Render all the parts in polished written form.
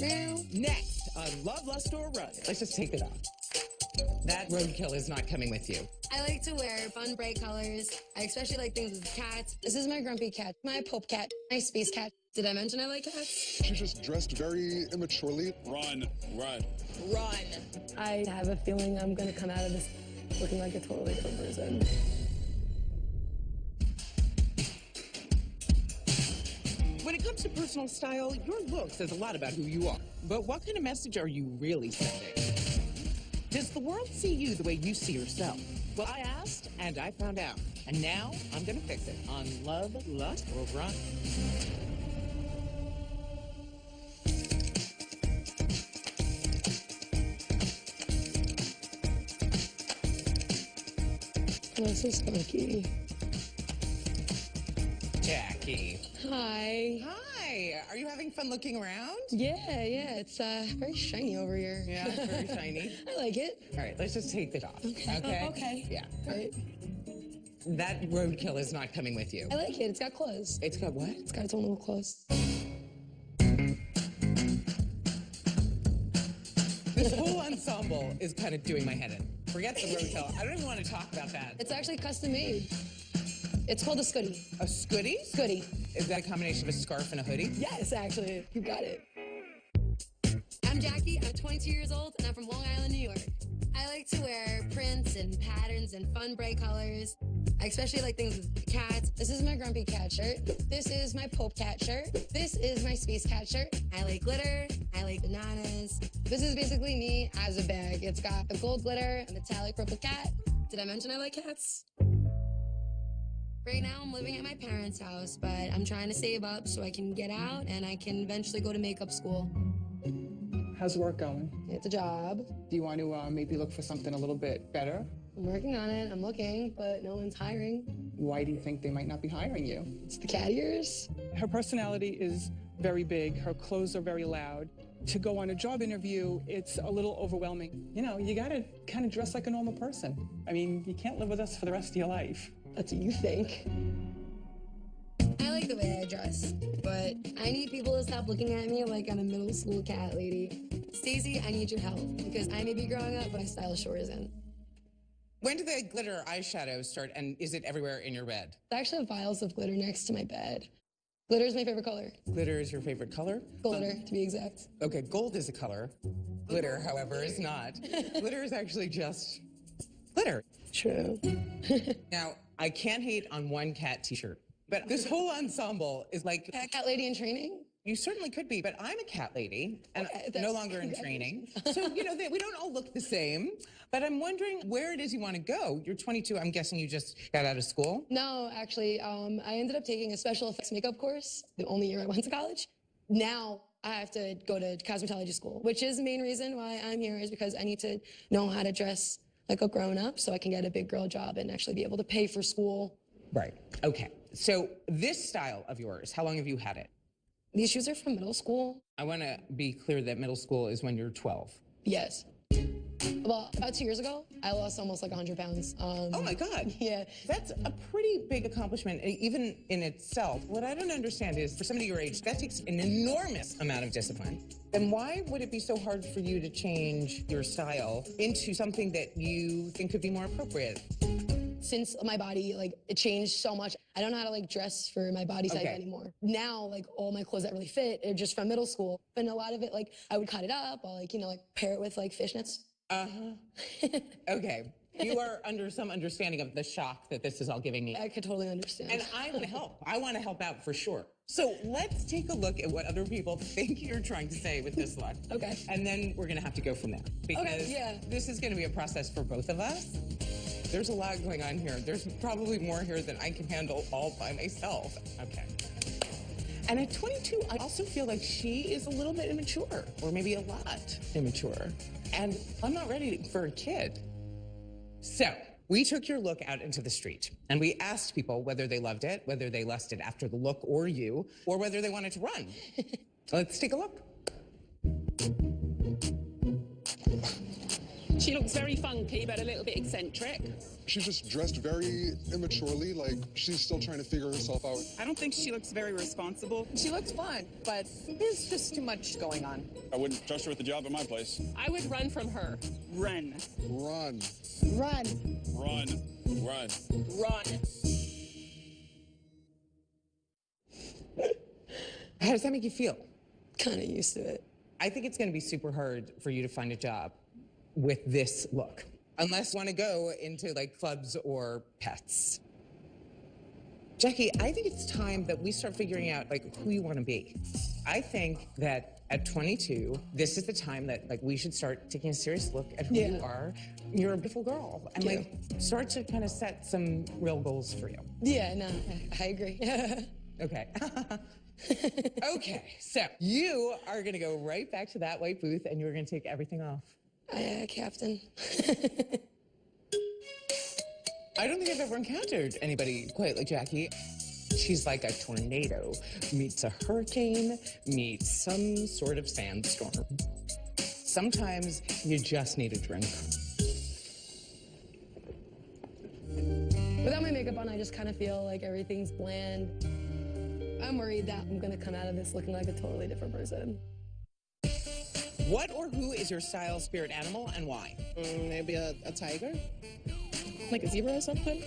Now, Next on Love, Lust, or Run. Let's just take it off. That roadkill is not coming with you. I like to wear fun, bright colors. I especially like things with cats. This is my grumpy cat, my pope cat, my space cat. Did I mention I like cats? She just dressed very immaturely. Run. I have a feeling I'm gonna come out of this looking like a totally different person. When it comes to personal style, your look says a lot about who you are. But what kind of message are you really sending? Does the world see you the way you see yourself? Well, I asked, and I found out. And now, I'm going to fix it on Love, Lust, or Run. Oh, so spunky. Jackie. Hi. Hi. Are you having fun looking around? Yeah, it's very shiny over here. Yeah, it's very shiny. I like it. All right, let's just take it off. Okay. Oh, okay. Yeah. Right. That roadkill is not coming with you. I like it. It's got claws. It's got what? It's got its own little claws. This whole ensemble is kind of doing my head in. Forget the roadkill. I don't even want to talk about that. It's actually custom made. It's called a scooty. A scooty? Scooty. Is that a combination of a scarf and a hoodie? Yes, actually. You got it. I'm Jackie. I'm 22 years old, and I'm from Long Island, New York. I like to wear prints and patterns and fun, bright colors. I especially like things with cats. This is my grumpy cat shirt. This is my pope cat shirt. This is my space cat shirt. I like glitter. I like bananas. This is basically me as a bag. It's got a gold glitter, a metallic purple cat. Did I mention I like cats? Right now, I'm living at my parents' house, but I'm trying to save up so I can get out and I can eventually go to makeup school. How's work going? It's a job. Do you want to maybe look for something a little bit better? I'm working on it. I'm looking, but no one's hiring. Why do you think they might not be hiring you? It's the cat ears. Her personality is very big. Her clothes are very loud. To go on a job interview, it's a little overwhelming. You know, you got to kind of dress like a normal person. I mean, you can't live with us for the rest of your life. That's what you think. I like the way I dress, but I need people to stop looking at me like I'm a middle school cat lady. Stacey, I need your help because I may be growing up, but my style sure isn't. When do the glitter eyeshadows start, and is it everywhere in your bed? I actually have vials of glitter next to my bed. Glitter is my favorite color. Glitter is your favorite color? Glitter, to be exact. Okay, gold is a color. Glitter, however, is not. Glitter is actually just glitter. True. Now, I can't hate on one cat t-shirt, but this whole ensemble is like... Cat lady in training? You certainly could be, but I'm a cat lady and Okay, no longer in training. So, you know, we don't all look the same, but I'm wondering where it is you want to go. You're 22. I'm guessing you just got out of school? No, actually, I ended up taking a special effects makeup course the only year I went to college. Now I have to go to cosmetology school, which is the main reason why I'm here is because I need to know how to dress like a grown-up so I can get a big girl job and actually be able to pay for school. Right. Okay. So this style of yours, how long have you had it? These shoes are from middle school. I want to be clear that middle school is when you're 12. Yes. Well, about 2 years ago, I lost almost like 100 pounds. Oh my God. Yeah. That's a pretty big accomplishment, even in itself. What I don't understand is, for somebody your age, that takes an enormous amount of discipline. Then why would it be so hard for you to change your style into something that you think could be more appropriate? Since my body, like, it changed so much, I don't know how to, like, dress for my body type anymore. Now, like, all my clothes that really fit are just from middle school. And a lot of it, like, I would cut it up, or, like, you know, like, pair it with, like, fishnets. Okay. You are under some understanding of the shock that this is all giving me. I could totally understand. And I want to help. I want to help out for sure. So let's take a look at what other people think you're trying to say with this look. Okay. And then we're going to have to go from there. Because this is going to be a process for both of us. There's a lot going on here. There's probably more here than I can handle all by myself. Okay. And at 22, I also feel like she is a little bit immature, or maybe a lot immature. And I'm not ready for a kid. So we took your look out into the street, and we asked people whether they loved it, whether they lusted after the look or you, or whether they wanted to run. Let's take a look. She looks very funky, but a little bit eccentric. She's just dressed very immaturely, like she's still trying to figure herself out. I don't think she looks very responsible. She looks fun, but there's just too much going on. I wouldn't trust her with the job at my place. I would run from her. Run. Run. Run. Run. Run. Run. How does that make you feel? Kind of used to it. I think it's going to be super hard for you to find a job with this look, unless you want to go into like clubs or pets. Jackie, I think it's time that we start figuring out like who you want to be. I think that at 22, this is the time that like we should start taking a serious look at who you are. You're a beautiful girl, and like start to kind of set some real goals for you. Yeah, no, I agree. Okay. Okay, so you are going to go right back to that white booth and you're going to take everything off. Captain. I don't think I've ever encountered anybody quite like Jackie. She's like a tornado meets a hurricane meets some sort of sandstorm. Sometimes you just need a drink. Without my makeup on, I just kind of feel like everything's bland. I'm worried that I'm gonna come out of this looking like a totally different person. What or who is your style spirit animal and why? Maybe a tiger? Like a zebra or something?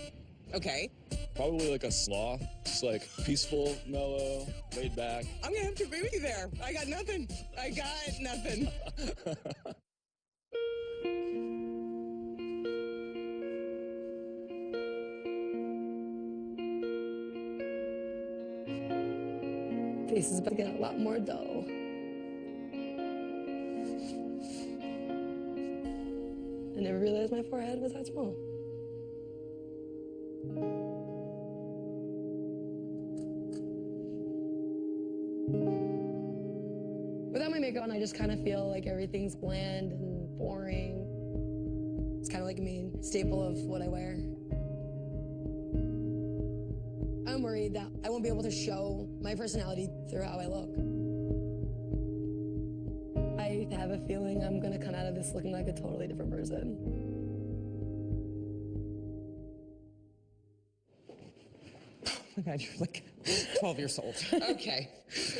Okay. Probably like a sloth. Just like peaceful, mellow, laid back. I'm gonna have to agree with you there. I got nothing. I got nothing. Face is about to get a lot more dull. I never realized my forehead was that small. Without my makeup on, I just kind of feel like everything's bland and boring. It's kind of like a main staple of what I wear. I'm worried that I won't be able to show my personality through how I look. I have a feeling I'm gonna come out of this looking like a totally different person. Oh my God, you're like 12 years old. Okay.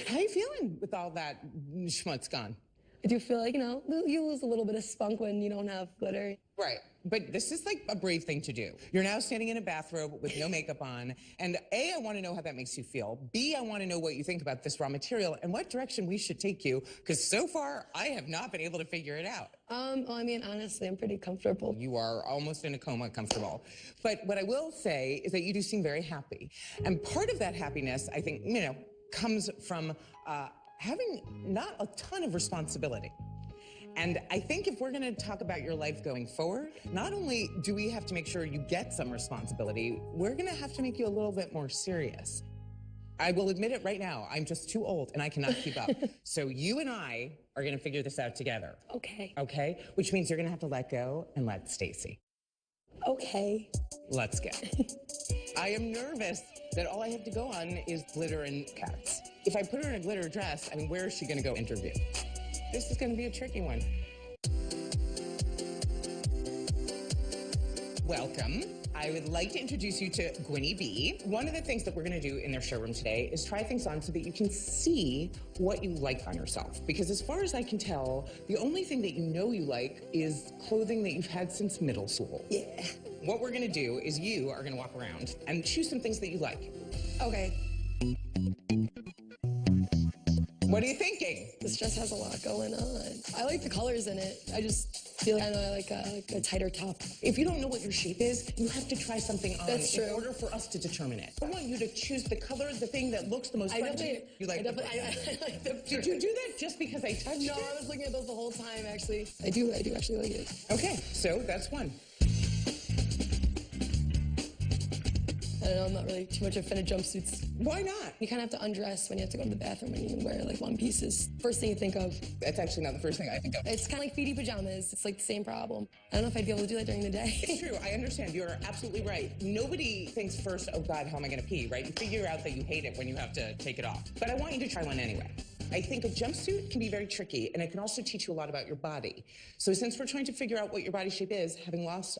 How are you feeling with all that schmutz gone? I do feel like, you lose a little bit of spunk when you don't have glitter. Right. But this is like a brave thing to do. You're now standing in a bathrobe with no makeup on. And A, I want to know how that makes you feel. B, I want to know what you think about this raw material and what direction we should take you. Because so far, I have not been able to figure it out. Well, I mean, honestly, I'm pretty comfortable. You are almost in a coma comfortable. But what I will say is that you do seem very happy. And part of that happiness, I think, comes from having not a ton of responsibility. And I think if we're going to talk about your life going forward, not only do we have to make sure you get some responsibility, we're going to have to make you a little bit more serious. I will admit it right now, I'm just too old and I cannot keep up. So you and I are going to figure this out together. Okay. Okay? Which means you're going to have to let go and let Stacy. Okay. Let's go. I am nervous that all I have to go on is glitter and cats. If I put her in a glitter dress, I mean, where is she going to go interview? This is going to be a tricky one. Welcome. I would like to introduce you to Gwynnie B. One of the things that we're going to do in their showroom today is try things on so that you can see what you like on yourself. Because as far as I can tell, the only thing that you like is clothing that you've had since middle school. Yeah. What we're going to do is you are going to walk around and choose some things that you like. Okay. What are you thinking? This dress has a lot going on. I like the colors in it. I just feel like I like a tighter top. If you don't know what your shape is, you have to try something on in order for us to determine it. I want you to choose the color, the thing that looks the most fun to you. You like I like them. Did you do that just because I touched No, I was looking at those the whole time, actually. I do actually like it. Okay, so that's one. I don't know, I'm not really too much of a fan of jumpsuits. Why not? You kind of have to undress when you have to go to the bathroom and you wear like one pieces. First thing you think of. That's actually not the first thing I think of. It's kind of like feety pajamas. It's like the same problem. I don't know if I'd be able to do that during the day. It's true. I understand. You're absolutely right. Nobody thinks first, oh God, how am I going to pee, right? You figure out that you hate it when you have to take it off. But I want you to try one anyway. I think a jumpsuit can be very tricky, and it can also teach you a lot about your body. So since we're trying to figure out what your body shape is, having lost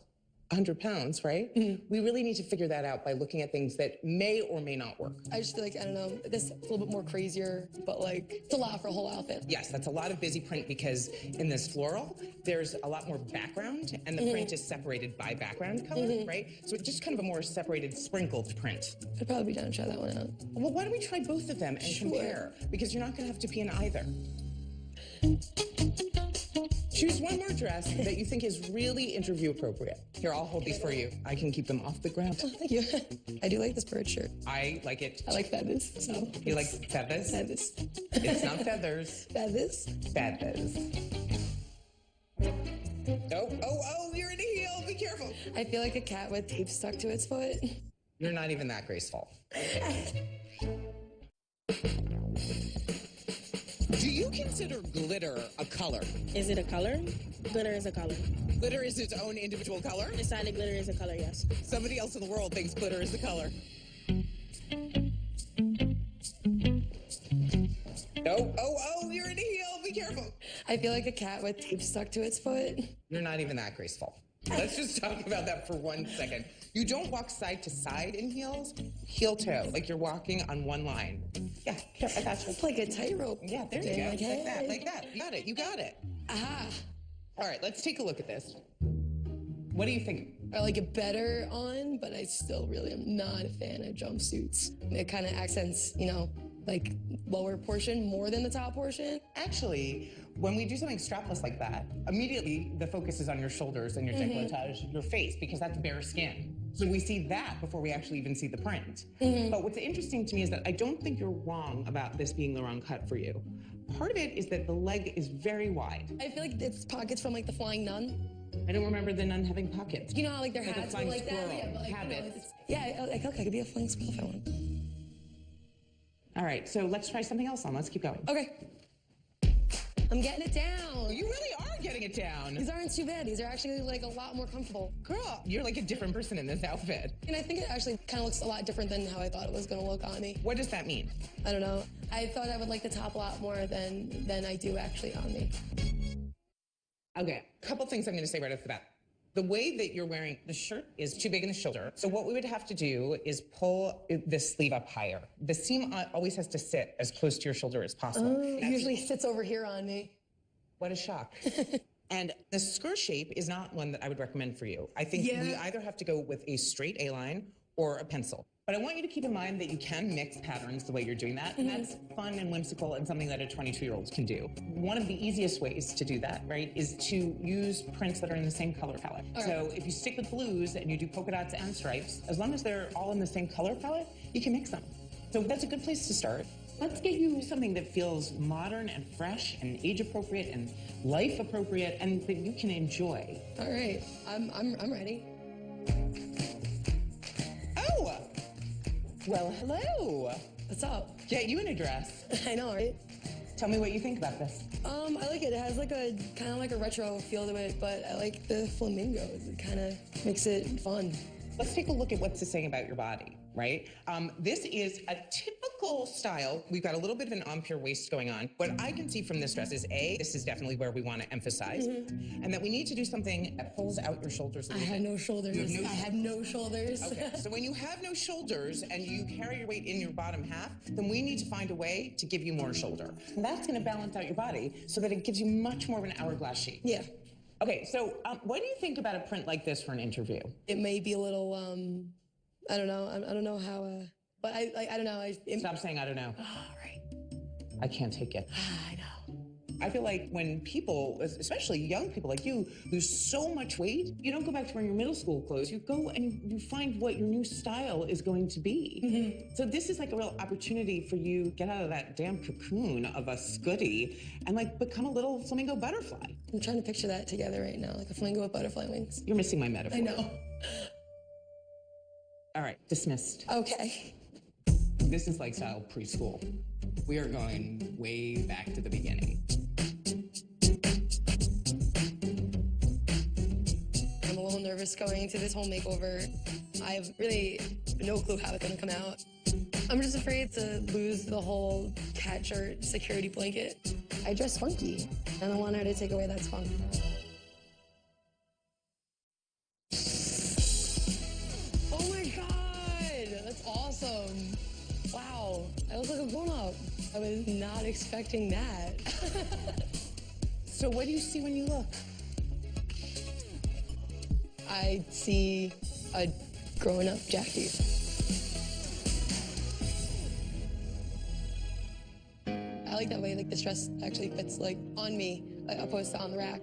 100 pounds, right? Mm-hmm. We really need to figure that out by looking at things that may or may not work. I just feel like, I don't know, this is a little bit more crazier, but like, it's a lot for a whole outfit. Yes, that's a lot of busy print because in this floral, there's a lot more background and the print is separated by background color, right? So it's just kind of a more separated, sprinkled print. I'd probably be down to try that one out. Well, why don't we try both of them and compare? Because you're not gonna have to pee in either. Choose one more dress that you think is really interview appropriate. Here, I'll hold these for you. I can keep them off the ground. Oh, thank you. I do like this bird shirt. I like it. I like feathers. So you like feathers? Feathers. It's not feathers. Feathers? Feathers. Oh, you're in a heel. Be careful. I feel like a cat with tape stuck to its foot. You're not even that graceful. Do you consider glitter a color? Is it a color? Glitter is a color. Glitter is its own individual color? Decided glitter is a color, yes. Somebody else in the world thinks glitter is the color. Oh, you're in a heel. Be careful. I feel like a cat with tape stuck to its foot. You're not even that graceful. Let's just talk about that for 1 second. You don't walk side to side in heels, heel toe, like you're walking on one line. Yeah, here, I got you. It's like a tightrope. Yeah, there you go. Like that. You got it. Aha. All right, let's take a look at this. What do you think? I like it better on, but I still really am not a fan of jumpsuits. It kind of accents, like lower portion more than the top portion. Actually, when we do something strapless like that, immediately the focus is on your shoulders and your décolletage, your face, because that's bare skin. So we see that before we actually even see the print. But what's interesting to me is that I don't think you're wrong about this being the wrong cut for you. Part of it is that the leg is very wide. I feel like it's pockets from like the Flying Nun. I don't remember the nun having pockets. You know how like their like hats were like squirrel. that? Yeah, but, like, habits. I feel like I could be a flying squirrel if I want. All right, so let's try something else on. Let's keep going. Okay. I'm getting it down. You really are getting it down. These aren't too bad. These are actually like a lot more comfortable. Girl, you're like a different person in this outfit. And I think it actually kind of looks a lot different than how I thought it was going to look on me. What does that mean? I don't know. I thought I would like the top a lot more than I do actually on me. Okay, a couple things I'm going to say right off the bat. The way that you're wearing the shirt is too big in the shoulder. So what we would have to do is pull this sleeve up higher. The seam always has to sit as close to your shoulder as possible. It usually sits over here on me. What a shock. And the skirt shape is not one that I would recommend for you. I think we either have to go with a straight A-line or a pencil. But I want you to keep in mind that you can mix patterns the way you're doing that. And that's fun and whimsical and something that a 22-year-old can do. One of the easiest ways to do that, right, is to use prints that are in the same color palette. So if you stick with blues and you do polka dots and stripes, as long as they're all in the same color palette, you can mix them. So that's a good place to start. Let's get you something that feels modern and fresh and age appropriate and life appropriate and that you can enjoy. All right, I'm ready. Oh, well, hello. What's up? Get you in a dress. I know, right? Tell me what you think about this. I like it. It has like a kind of like a retro feel to it, but I like the flamingos. It kind of makes it fun. Let's take a look at what's saying about your body, right? This is a typical style. We've got a little bit of an empire waist going on. What I can see from this dress is this is definitely where we want to emphasize, and that we need to do something that pulls out your shoulders a little bit. I have no shoulders. I have no shoulders. Okay, so when you have no shoulders and you carry your weight in your bottom half, then we need to find a way to give you more shoulder. And that's going to balance out your body so that it gives you much more of an hourglass shape. Yeah. Okay, so what do you think about a print like this for an interview? It may be a little, I don't know. I don't know how, but I don't know. Stop saying I don't know. All right. I can't take it. I know. I feel like when people, especially young people like you, lose so much weight, you don't go back to wearing your middle school clothes. You go and you find what your new style is going to be. So this is like a real opportunity for you to get out of that damn cocoon of a scooty and like become a little flamingo butterfly. I'm trying to picture that together right now, like a flamingo with butterfly wings. You're missing my metaphor. I know. All right, dismissed. Okay. This is like style preschool. We are going way back to the beginning. I'm a little nervous going into this whole makeover. I have really no clue how it's gonna come out. I'm just afraid to lose the whole cat shirt, security blanket. I dress funky, and I want her to take away that funk. Oh my God, that's awesome. Wow, I look like a grown-up. I was not expecting that. So what do you see when you look? I see a grown-up Jackie. I like that way, like this dress actually fits like on me, opposed to on the rack.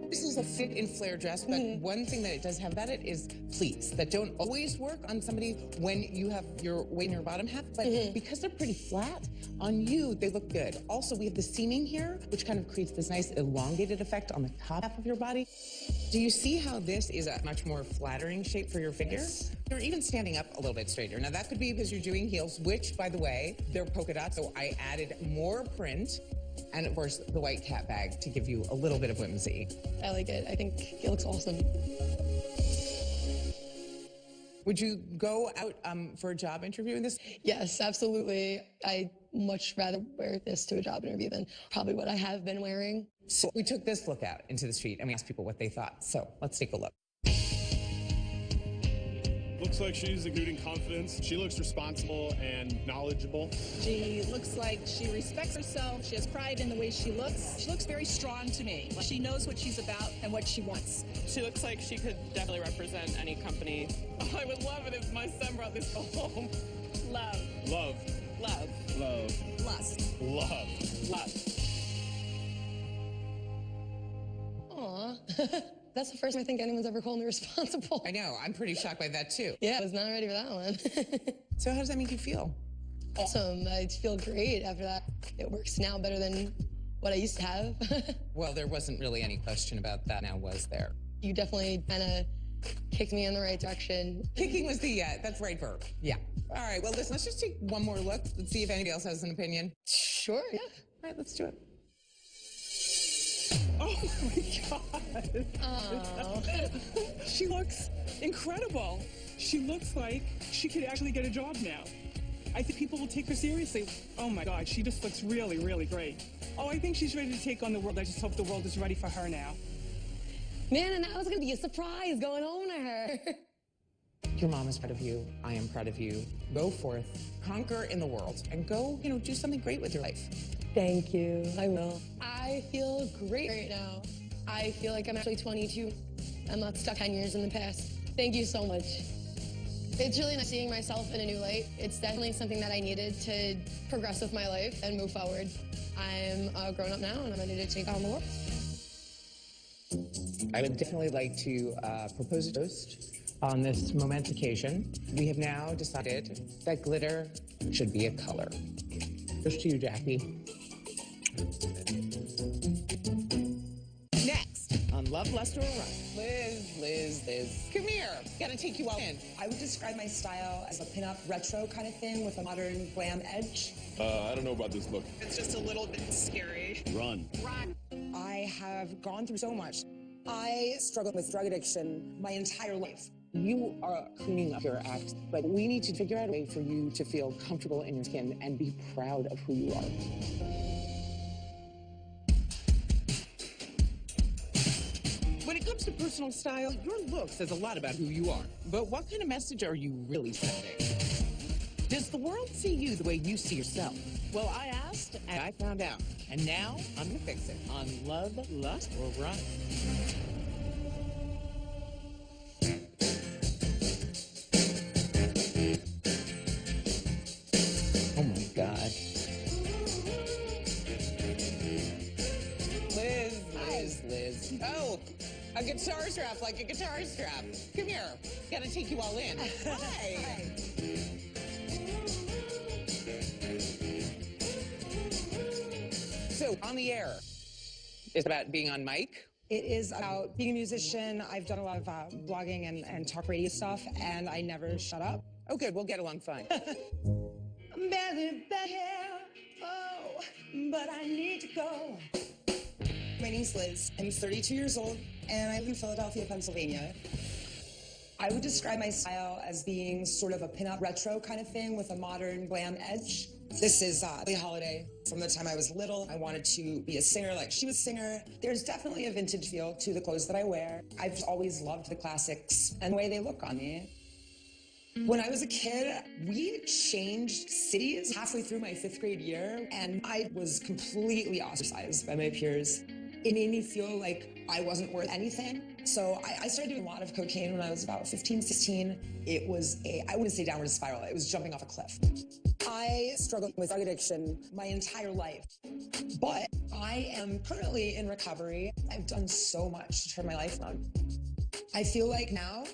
This is a fit and flare dress, but one thing that it does have about it is pleats that don't always work on somebody when you have your weight in your bottom half, but because they're pretty flat, on you, they look good. Also, we have the seaming here, which kind of creates this nice elongated effect on the top half of your body. Do you see how this is a much more flattering shape for your figure? Yes. You're even standing up a little bit straighter. Now, that could be because you're doing heels, which, by the way, they're polka dots, so I added more print. And of course, the white cat bag to give you a little bit of whimsy. I like it. I think it looks awesome. Would you go out for a job interview in this? Yes, absolutely. I'd much rather wear this to a job interview than probably what I have been wearing. So we took this look out into the street and we asked people what they thought. So let's take a look. Looks like she's exuding confidence. She looks responsible and knowledgeable. She looks like she respects herself. She has pride in the way she looks. She looks very strong to me. She knows what she's about and what she wants. She looks like she could definitely represent any company. Oh, I would love it if my son brought this home. Love. Love. Love. Love. Lust. Love. Love. Aw. That's the first time I think anyone's ever called me responsible. I know. I'm pretty shocked by that, too. Yeah, I was not ready for that one. So how does that make you feel? Awesome. I feel great after that. It works now better than what I used to have. Well, there wasn't really any question about that now, was there? You definitely kind of kicked me in the right direction. Kicking was the, that's the right verb. Yeah. All right, well, listen, let's just take one more look. Let's see if anybody else has an opinion. Sure, yeah. All right, let's do it. Oh my God. Oh. She looks incredible. She looks like she could actually get a job now. I think people will take her seriously. Oh my God, she just looks really, really great. Oh, I think she's ready to take on the world. I just hope the world is ready for her now. Man, and that was gonna be a surprise going home to her. Your mom is proud of you. I am proud of you. Go forth, conquer in the world, and go, do something great with your life. Thank you. I will. I feel great right now. I feel like I'm actually 22. I'm not stuck 10 years in the past. Thank you so much. It's really nice seeing myself in a new light. It's definitely something that I needed to progress with my life and move forward. I'm a grown-up now, and I'm ready to take on the world. I would definitely like to propose a toast on this momentous occasion. We have now decided that glitter should be a color. Toast to you, Jackie. Next on Love, Lust, or Run. Liz. Come here. Gotta take you all in. I would describe my style as a pin-up retro kind of thing with a modern glam edge. I don't know about this look. It's just a little bit scary. Run. I have gone through so much. I struggled with drug addiction my entire life. You are cleaning up your act, but we need to figure out a way for you to feel comfortable in your skin and be proud of who you are. When it comes to personal style, your look says a lot about who you are. But what kind of message are you really sending? Does the world see you the way you see yourself? Well, I asked, and I found out. And now, I'm gonna fix it on Love, Lust, or Run. Oh my God. Liz. Oh, a guitar strap, like a guitar strap. Come here. Gotta take you all in. Hi. So, on the air, it's about being on mic. It is about being a musician. I've done a lot of blogging and talk radio stuff, and I never shut up. Oh, good. We'll get along fine. I'm barely there, oh, but I need to go. My name's Liz. I'm 32 years old, and I live in Philadelphia, Pennsylvania. I would describe my style as being sort of a pin-up retro kind of thing with a modern glam edge. This is Billie Holiday. From the time I was little, I wanted to be a singer like she was a singer. There's definitely a vintage feel to the clothes that I wear. I've always loved the classics and the way they look on me. When I was a kid, we changed cities halfway through my 5th grade year, and I was completely ostracized by my peers. It made me feel like I wasn't worth anything. So I started doing a lot of cocaine when I was about 15, 16. It was I wouldn't say downward spiral, it was jumping off a cliff. I struggled with drug addiction my entire life, but I am currently in recovery. I've done so much to turn my life around. I feel like now,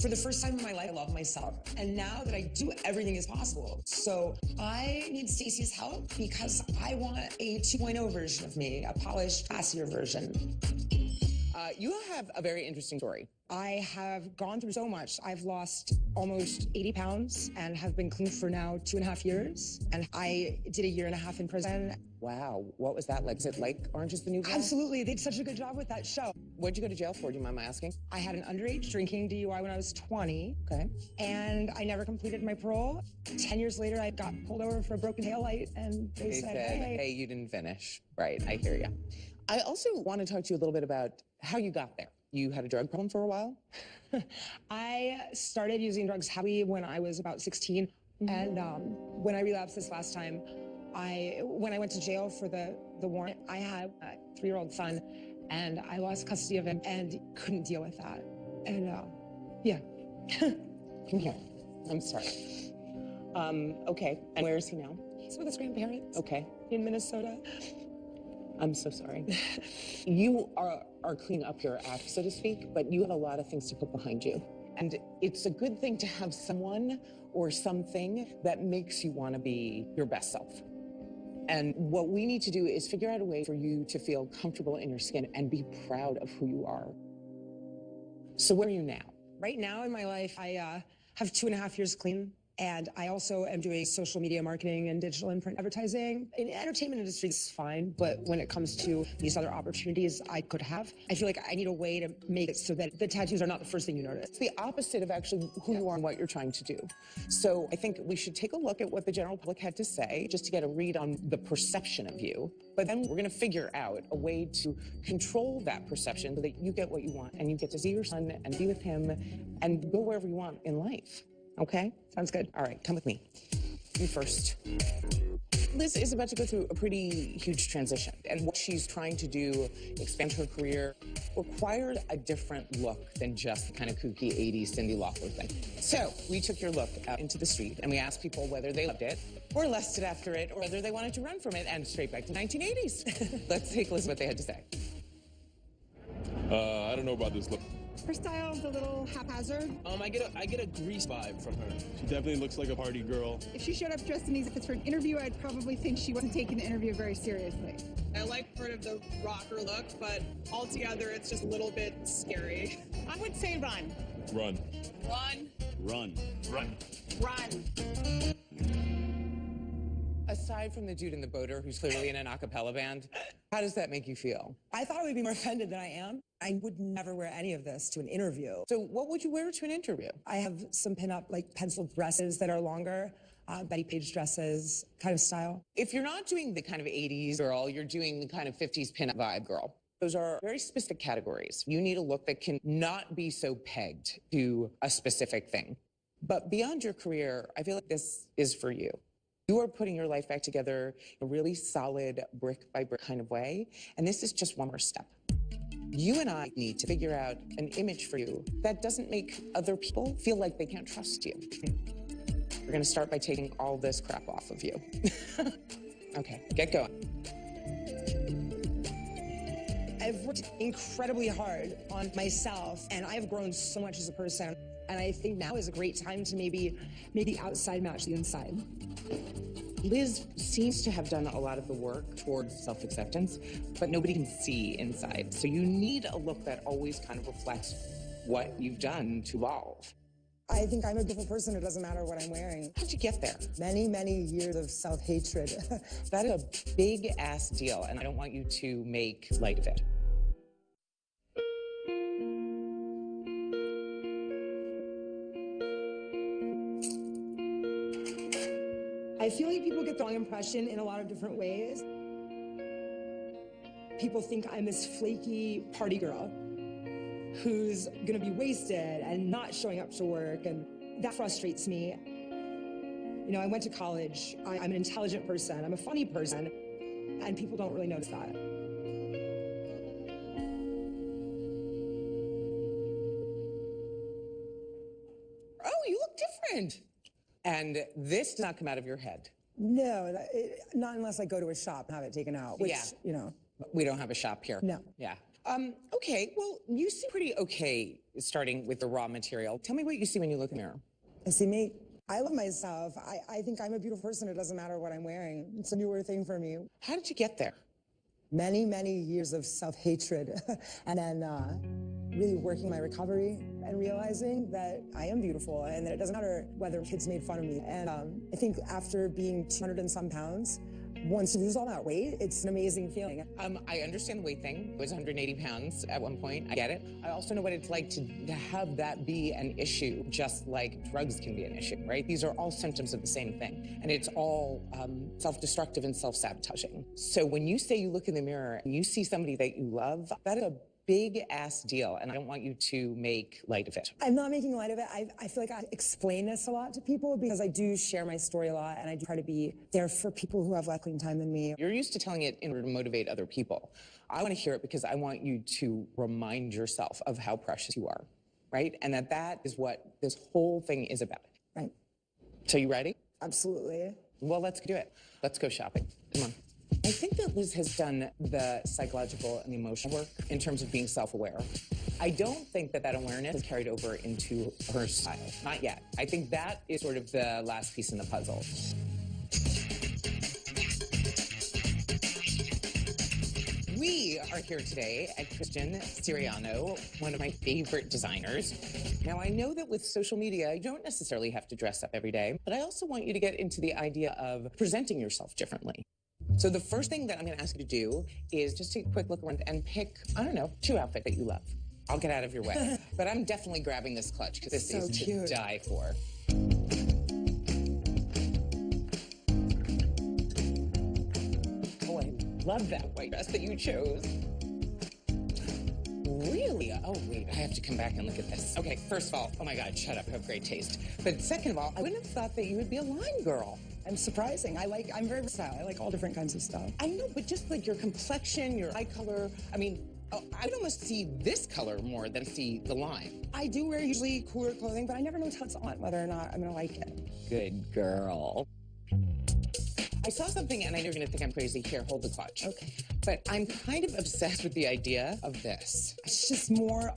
for the first time in my life, I love myself. And now that I do, everything is possible. So I need Stacey's help because I want a 2.0 version of me, a polished, classier version. You have a very interesting story. I have gone through so much. I've lost almost 80 pounds and have been clean for now 2.5 years. And I did a 1.5 years in prison. Wow. What was that like? Is it like Orange is the New Black? Absolutely. They did such a good job with that show. What'd you go to jail for? Do you mind my asking? I had an underage drinking DUI when I was 20. Okay. And I never completed my parole. 10 years later, I got pulled over for a broken taillight, and they said, hey, you didn't finish. Right. I hear you. I also want to talk to you a little bit about how you got there. You had a drug problem for a while? I started using drugs heavily when I was about 16. And when I relapsed this last time, when I went to jail for the warrant, I had a 3-year-old son, and I lost custody of him and couldn't deal with that. And yeah. Come here. I'm sorry. Okay. And where is he now? He's with his grandparents. Okay. In Minnesota. I'm so sorry. You are cleaning up your act, so to speak, but you have a lot of things to put behind you. And it's a good thing to have someone or something that makes you want to be your best self. And what we need to do is figure out a way for you to feel comfortable in your skin and be proud of who you are. So where are you now? Right now in my life, I have 2.5 years clean. And I also am doing social media marketing and digital and print advertising. In the entertainment industry, it's fine, but when it comes to these other opportunities I could have, I feel like I need a way to make it so that the tattoos are not the first thing you notice. It's the opposite of actually who you are and what you're trying to do. So I think we should take a look at what the general public had to say, just to get a read on the perception of you. But then we're gonna figure out a way to control that perception so that you get what you want and you get to see your son and be with him and go wherever you want in life. Okay? Sounds good. All right, come with me. You first. Liz is about to go through a pretty huge transition, and what she's trying to do, expand her career, required a different look than just the kind of kooky 80s Cyndi Lauper thing. So we took your look out into the street, and we asked people whether they loved it, or lusted after it, or whether they wanted to run from it, and straight back to 1980s. Let's take a listen to what they had to say. I don't know about this look. Her style's a little haphazard. I get a Grease vibe from her. She definitely looks like a party girl. If she showed up dressed in these outfits for an interview, I'd probably think she wasn't taking the interview very seriously. I like part of the rocker look, but altogether it's just a little bit scary. I would say run. Run. Run. Run. Run. Run. Aside from the dude in the boater who's clearly in an a cappella band, how does that make you feel? I thought I would be more offended than I am. I would never wear any of this to an interview. So what would you wear to an interview? I have some pinup, like pencil dresses that are longer, Betty Page dresses kind of style. If you're not doing the kind of 80s girl, you're doing the kind of 50s pinup vibe girl. Those are very specific categories. You need a look that can not be so pegged to a specific thing. But beyond your career, I feel like this is for you. You are putting your life back together in a really solid brick by brick kind of way. And this is just one more step. You and I need to figure out an image for you that doesn't make other people feel like they can't trust you. We're gonna start by taking all this crap off of you. Okay, get going. I've worked incredibly hard on myself, and I've grown so much as a person. And I think now is a great time to maybe outside match the inside. Liz seems to have done a lot of the work towards self-acceptance, but nobody can see inside. So you need a look that always kind of reflects what you've done to evolve. I think I'm a beautiful person. It doesn't matter what I'm wearing. How'd you get there? Many, many years of self-hatred. That is a big-ass deal, and I don't want you to make light of it. I I feel like people get the wrong impression in a lot of different ways. People think I'm this flaky party girl who's gonna be wasted and not showing up to work, and that frustrates me. You know, I went to college, I'm an intelligent person, I'm a funny person, and people don't really notice that. Oh, you look different. And this does not come out of your head. No, not unless I go to a shop and have it taken out, which, you know. We don't have a shop here. No. Yeah. Okay, well, you seem pretty okay starting with the raw material. Tell me what you see when you look in the mirror. I see me. I love myself. I think I'm a beautiful person. It doesn't matter what I'm wearing. It's a newer thing for me. How did you get there? Many, many years of self-hatred. And then really working my recovery and realizing that I am beautiful and that it doesn't matter whether kids made fun of me. And I think after being 200 and some pounds, once you lose all that weight, it's an amazing feeling. I understand the weight thing. I was 180 pounds at one point. I get it. I also know what it's like to have that be an issue, just like drugs can be an issue, right? These are all symptoms of the same thing. And it's all self-destructive and self-sabotaging. So when you say you look in the mirror and you see somebody that you love, that is a big ass deal, and I don't want you to make light of it. I'm not making light of it. I feel like I explain this a lot to people because I do share my story a lot, and I do try to be there for people who have less clean time than me. You're used to telling it in order to motivate other people. I want to hear it because I want you to remind yourself of how precious you are, right? And that is what this whole thing is about. Right. So you ready? Absolutely. Well, let's do it. Let's go shopping. Come on. I think that Liz has done the psychological and the emotional work in terms of being self-aware. I don't think that awareness has carried over into her style. Not yet. I think that is sort of the last piece in the puzzle. We are here today at Christian Siriano, one of my favorite designers. Now, I know that with social media, you don't necessarily have to dress up every day, but I also want you to get into the idea of presenting yourself differently. So the first thing that I'm going to ask you to do is just take a quick look around and pick, I don't know, 2 outfits that you love. I'll get out of your way. But I'm definitely grabbing this clutch because this is to die for. Oh, I love that white dress that you chose. Really? Oh, wait, I have to come back and look at this. Okay, first of all, oh my God, shut up, you have great taste. But second of all, I wouldn't have thought that you would be a line girl. I'm surprising. I'm very versatile. I like all different kinds of stuff. I know, but just like your complexion, your eye color, I mean, I would almost see this color more than see the lime. I do wear usually cooler clothing, but I never know until it's on whether or not I'm gonna like it. Good girl. I saw something and I know you're gonna think I'm crazy. Here, hold the clutch. Okay. But I'm kind of obsessed with the idea of this. It's just more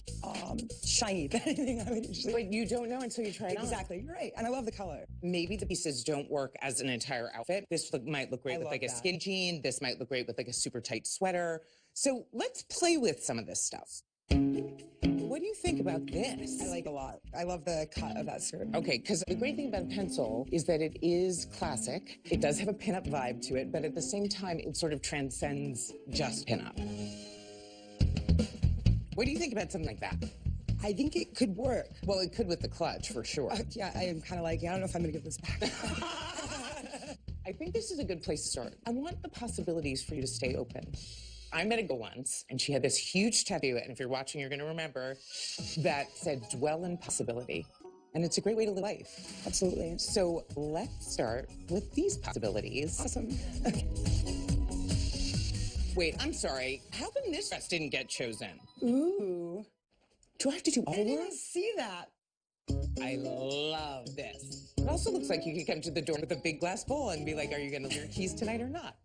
shiny than anything I would usually. But you don't know until you try it on. Exactly, you're right. And I love the color. Maybe the pieces don't work as an entire outfit. This might look great with like a skinny jean. This might look great with like a super tight sweater. So let's play with some of this stuff. What do you think about this? I like a lot. I love the cut of that skirt. Okay, because the great thing about a pencil is that it is classic. It does have a pinup vibe to it, but at the same time, it sort of transcends just pinup. What do you think about something like that? I think it could work. Well, it could with the clutch, for sure. Yeah, I am kind of like, I don't know if I'm going to give this back. I think this is a good place to start. I want the possibilities for you to stay open. I met a girl once, and she had this huge tattoo, and if you're watching, you're going to remember, that said, dwell in possibility. And it's a great way to live life. Absolutely. So let's start with these possibilities. Awesome. Wait, I'm sorry. How come this dress didn't get chosen? Ooh. Do I have to do all I didn't see that. I love this. It also looks like you could come to the door with a big glass bowl and be like, are you going to leave your keys tonight or not?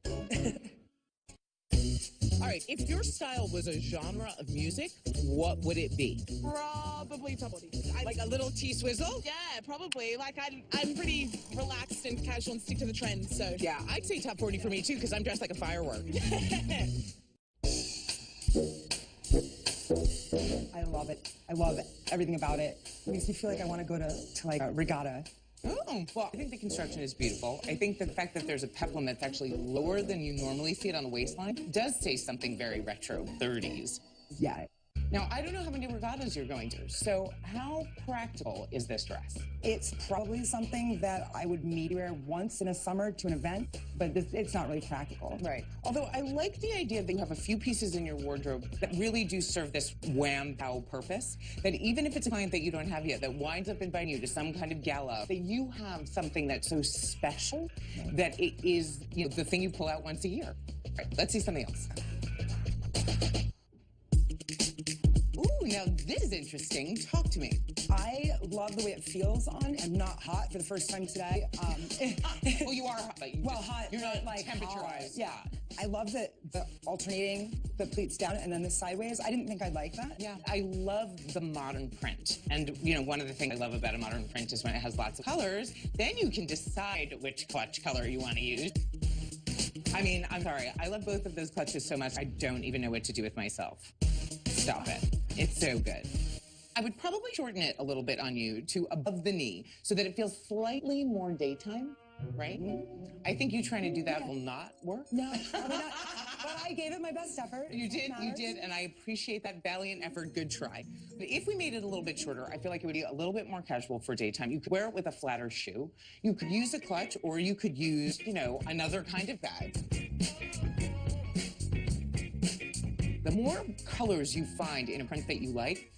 All right, if your style was a genre of music, what would it be? Probably top 40. Like a little T-Swizzle? Yeah, probably. Like, I'm pretty relaxed and casual and stick to the trends, so. Yeah, I'd say top 40 for me, too, because I'm dressed like a firework. I love it. I love everything about it. It makes me feel like I want to go to like a regatta. Oh, well, I think the construction is beautiful. I think the fact that there's a peplum that's actually lower than you normally see it on the waistline does say something very retro 30s. Yeah. Now, I don't know how many regattas you're going to, so how practical is this dress? It's probably something that I would maybe wear once in a summer to an event, but it's not really practical. Right. Although I like the idea that you have a few pieces in your wardrobe that really do serve this wham-pow purpose, that even if it's a client that you don't have yet, that winds up inviting you to some kind of gala, that you have something that's so special that it is, you know, the thing you pull out once a year. All right, let's see something else. Ooh, now this is interesting. Talk to me. I love the way it feels on. I'm not hot for the first time today. Well, you are hot, but you're not like temperature-wise. Yeah. I love the alternating the pleats down and then the sideways. I didn't think I'd like that. Yeah, I love the modern print. And, you know, one of the things I love about a modern print is when it has lots of colors, then you can decide which clutch color you want to use. I mean, I'm sorry. I love both of those clutches so much, I don't even know what to do with myself. Stop it. It's so good. I would probably shorten it a little bit on you to above the knee so that it feels slightly more daytime, right? I think you trying to do that will not work. No, probably not. But I gave it my best effort. You did, and I appreciate that valiant effort. Good try. But if we made it a little bit shorter, I feel like it would be a little bit more casual for daytime. You could wear it with a flatter shoe. You could use a clutch, or you could use, you know, another kind of bag. The more colors you find in a print that you like,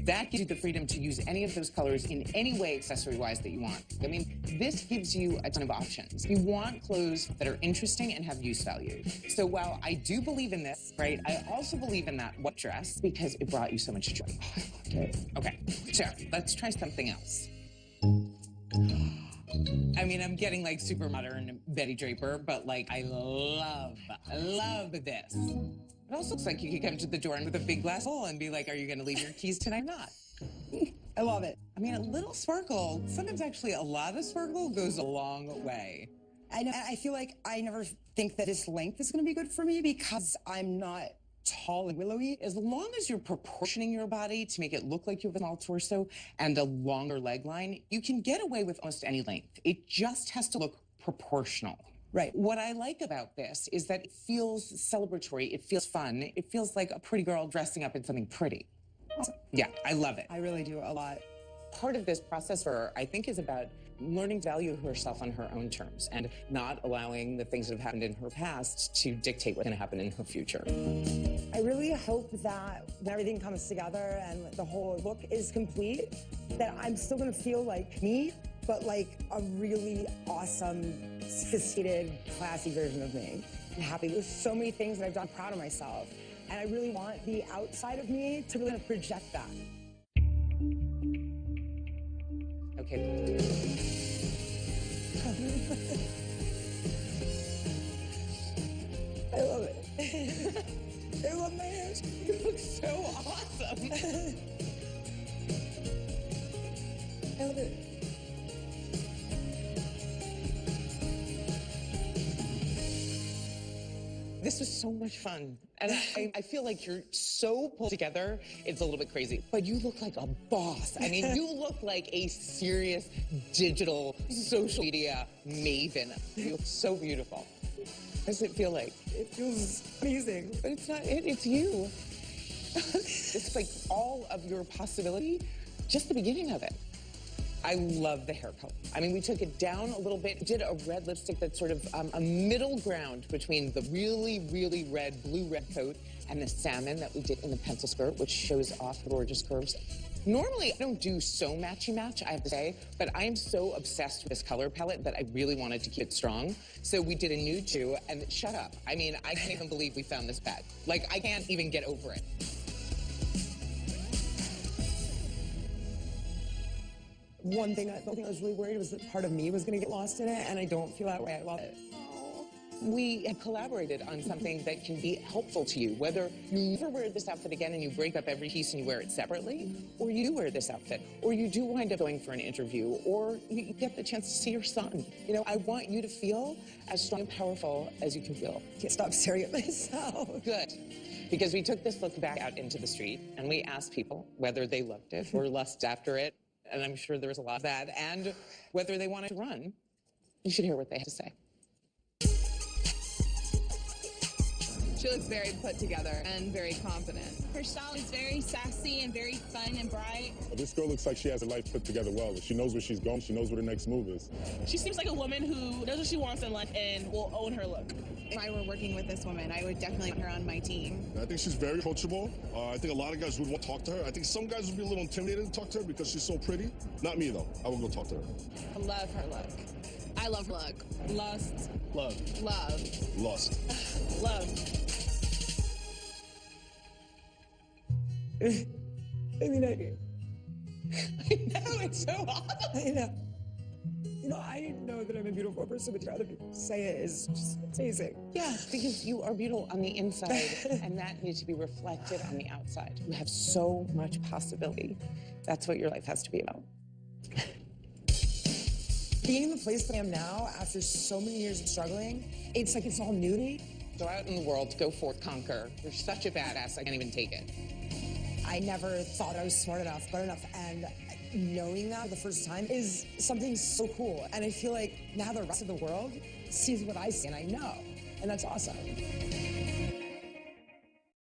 that gives you the freedom to use any of those colors in any way accessory-wise that you want. I mean, this gives you a ton of options. You want clothes that are interesting and have use value. So while I do believe in this, right, I also believe in that white dress because it brought you so much joy. Oh, I loved it. Okay, so let's try something else. I mean, I'm getting like super modern Betty Draper, but like I love this. It also looks like you could come to the door with a big glass bowl and be like, are you going to leave your keys tonight or not? I love it. I mean, a little sparkle, sometimes actually a lot of sparkle goes a long way. I know. I feel like I never think that this length is going to be good for me because I'm not tall and willowy. As long as you're proportioning your body to make it look like you have a small torso and a longer leg line, you can get away with almost any length. It just has to look proportional. Right. What I like about this is that it feels celebratory. It feels fun. It feels like a pretty girl dressing up in something pretty. Awesome. Yeah, I love it. I really do a lot. Part of this process for her, I think, is about learning to value herself on her own terms and not allowing the things that have happened in her past to dictate what's going to happen in her future. I really hope that when everything comes together and the whole look is complete, that I'm still going to feel like me, but like a really awesome, sophisticated, classy version of me. I'm happy. There's so many things that I've done, proud of myself. And I really want the outside of me to really project that. Okay. I love it. I love my hair. You look so awesome. I love it. This was so much fun. And I feel like you're so pulled together, it's a little bit crazy. But you look like a boss. I mean, you look like a serious digital social media maven. You look so beautiful. What does it feel like? It feels amazing. But it's not it, it's you. It's like all of your possibility, just the beginning of it. I love the hair color. I mean, we took it down a little bit, did a red lipstick that's sort of a middle ground between the really, really red, blue-red coat and the salmon that we did in the pencil skirt, which shows off the gorgeous curves. Normally, I don't do so matchy-match, I have to say, but I'm so obsessed with this color palette that I really wanted to keep it strong. So we did a nude too, and shut up. I mean, I can't even believe we found this bag. Like, I can't even get over it. One thing I was really worried was that part of me was going to get lost in it, and I don't feel that way. I love it. We have collaborated on something that can be helpful to you, whether you never wear this outfit again and you break up every piece and you wear it separately, or you do wear this outfit, or you do wind up going for an interview, or you get the chance to see your son. You know, I want you to feel as strong and powerful as you can feel. I can't stop staring at myself. Good. Because we took this look back out into the street and we asked people whether they loved it or lusted after it, and I'm sure there was a lot of that, and whether they wanted to run. You should hear what they had to say. She looks very put together and very confident. Her style is very sassy and very fun and bright. This girl looks like she has her life put together well. She knows where she's going. She knows what her next move is. She seems like a woman who knows what she wants in life and will own her look. If I were working with this woman, I would definitely want her on my team. I think she's very coachable. I think a lot of guys would want to talk to her. I think some guys would be a little intimidated to talk to her because she's so pretty. Not me, though. I will go talk to her. I love her look. I love her look. Lust. Love. Love. Lust. Love. I mean, I know, it's so odd. I know. You know, I know that I'm a beautiful person, but to other people say it is just amazing. Yeah, because you are beautiful on the inside, and that needs to be reflected on the outside. You have so much possibility. That's what your life has to be about. Being in the place that I am now, after so many years of struggling, it's like it's all new to me. Go out in the world, go forth, conquer. You're such a badass, I can't even take it. I never thought I was smart enough, good enough, and knowing that for the first time is something so cool. And I feel like now the rest of the world sees what I see, and I know, and that's awesome.